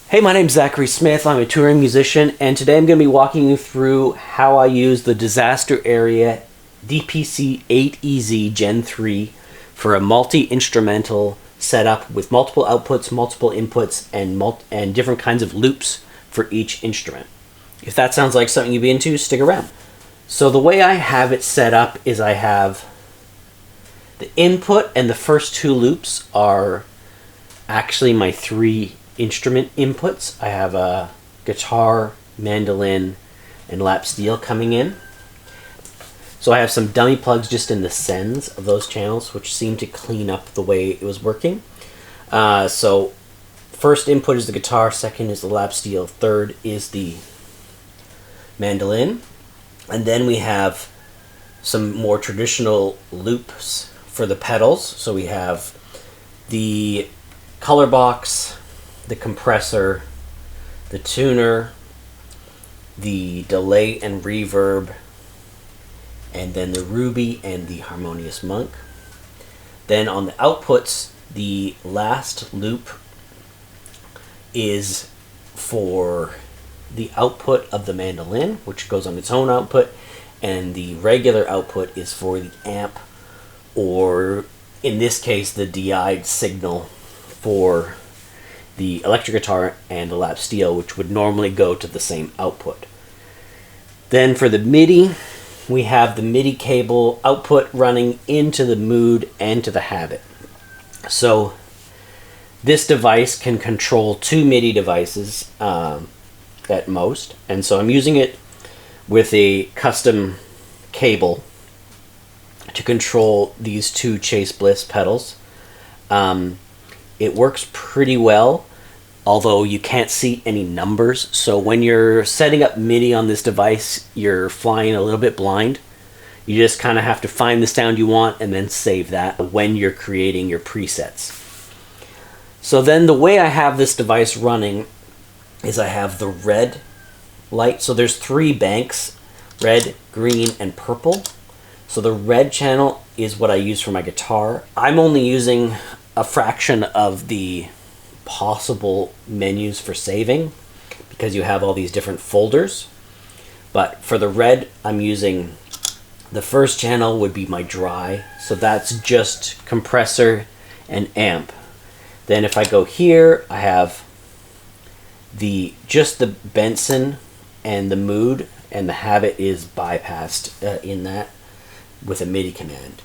Hey, my name's Zachary Smith. I'm a touring musician, and today I'm going to be walking you through how I use the Disaster Area DPC-8EZ Gen3 for a multi-instrumental setup with multiple outputs, multiple inputs, and different kinds of loops for each instrument. If that sounds like something you'd be into, stick around. So the way I have it set up is I have the input, and the first two loops are actually my three instrument inputs. I have a guitar, mandolin, and lap steel coming in. So I have some dummy plugs just in the sends of those channels, which seem to clean up the way it was working. So first input is the guitar, second is the lap steel, third is the mandolin. And then we have some more traditional loops for the pedals. So we have the color box, the compressor, the tuner, the delay and reverb, and then the ruby and the harmonious monk. Then on the outputs, the last loop is for the output of the mandolin, which goes on its own output, and the regular output is for the amp, or in this case the DI'd signal for the electric guitar and the lap steel, which would normally go to the same output. Then for the MIDI, we have the MIDI cable output running into the mood and to the habit. So this device can control two MIDI devices at most, and so I'm using it with a custom cable to control these two Chase Bliss pedals. It works pretty well, although you can't see any numbers. So when you're setting up MIDI on this device, you're flying a little bit blind. You just kind of have to find the sound you want and then save that when you're creating your presets. So then the way I have this device running is I have the red light. So there's three banks, red, green, and purple. So the red channel is what I use for my guitar. I'm only using a fraction of the possible menus for saving because you have all these different folders. But for the red, I'm using the first channel would be my dry. So that's just compressor and amp. Then if I go here, I have just the Benson and the mood, and the habit is bypassed in that with a MIDI command.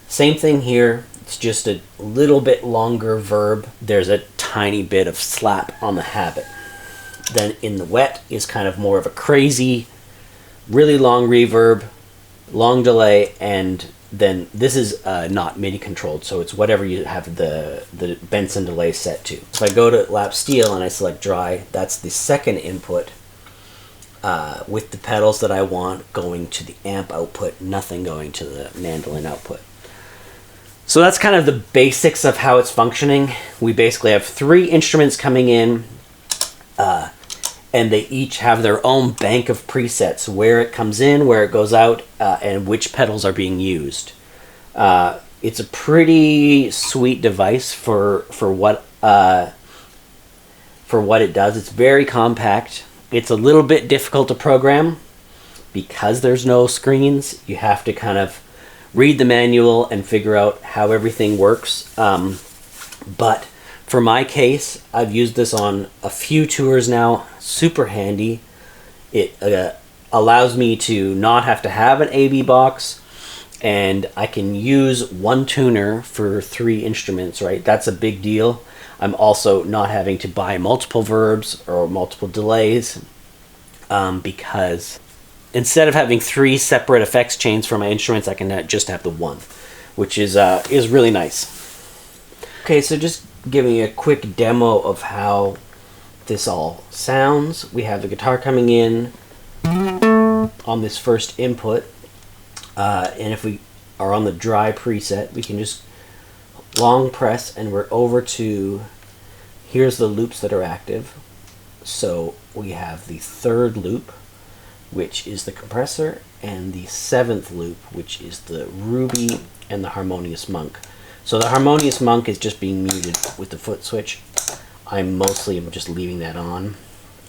Same thing here. It's just a little bit longer verb. There's a tiny bit of slap on the habit. Then in the wet is kind of more of a crazy, really long reverb, long delay, and then this is not MIDI controlled, so it's whatever you have the Benson delay set to. If I go to lap steel and I select dry, that's the second input with the pedals that I want going to the amp output, nothing going to the mandolin output. So that's kind of the basics of how it's functioning. We basically have three instruments coming in, and they each have their own bank of presets, where it comes in, where it goes out, and which pedals are being used. It's a pretty sweet device for what it does. It's very compact. It's a little bit difficult to program because there's no screens. You have to kind of read the manual and figure out how everything works. But for my case, I've used this on a few tours now. Super handy. It allows me to not have to have an AB box, and I can use one tuner for three instruments, right? That's a big deal. I'm also not having to buy multiple verbs or multiple delays because instead of having three separate effects chains for my instruments, I can just have the one, which is really nice. Okay, so just giving you a quick demo of how this all sounds. We have the guitar coming in on this first input, and if we are on the dry preset, we can just long press and we're over to, here's the loops that are active. So we have the third loop, which is the compressor, and the seventh loop, which is the ruby and the harmonious monk. So the harmonious monk is just being muted with the foot switch. I'm mostly just leaving that on,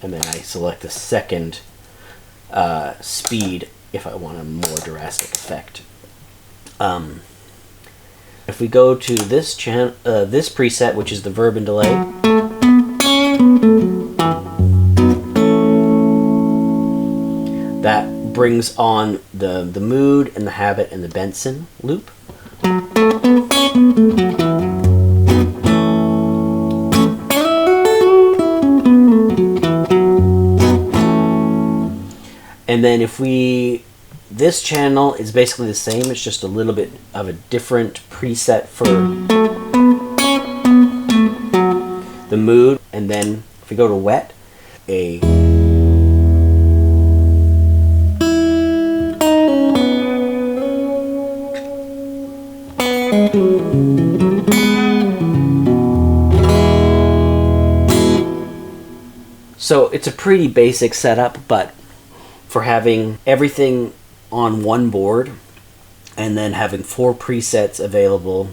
and then I select the second speed if I want a more drastic effect. If we go to this this preset, which is the verb and delay, that brings on the mood and the habit and the Benson loop. And then this channel is basically the same, it's just a little bit of a different preset for the mood. And then if we go to wet, so it's a pretty basic setup, but for having everything on one board and then having 4 presets available,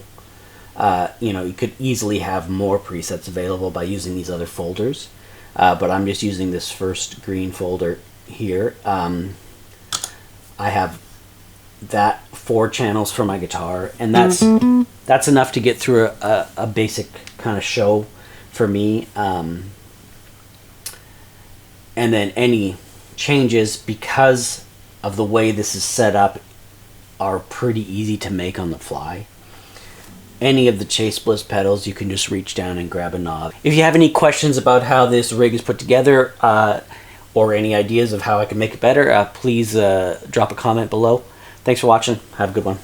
you know, you could easily have more presets available by using these other folders, but I'm just using this first green folder here. I have that 4 channels for my guitar, and that's enough to get through a basic kind of show for me. And then any changes, because of the way this is set up, are pretty easy to make on the fly. Any of the Chase Bliss pedals, you can just reach down and grab a knob. If you have any questions about how this rig is put together, or any ideas of how I can make it better, please drop a comment below. Thanks for watching. Have a good one.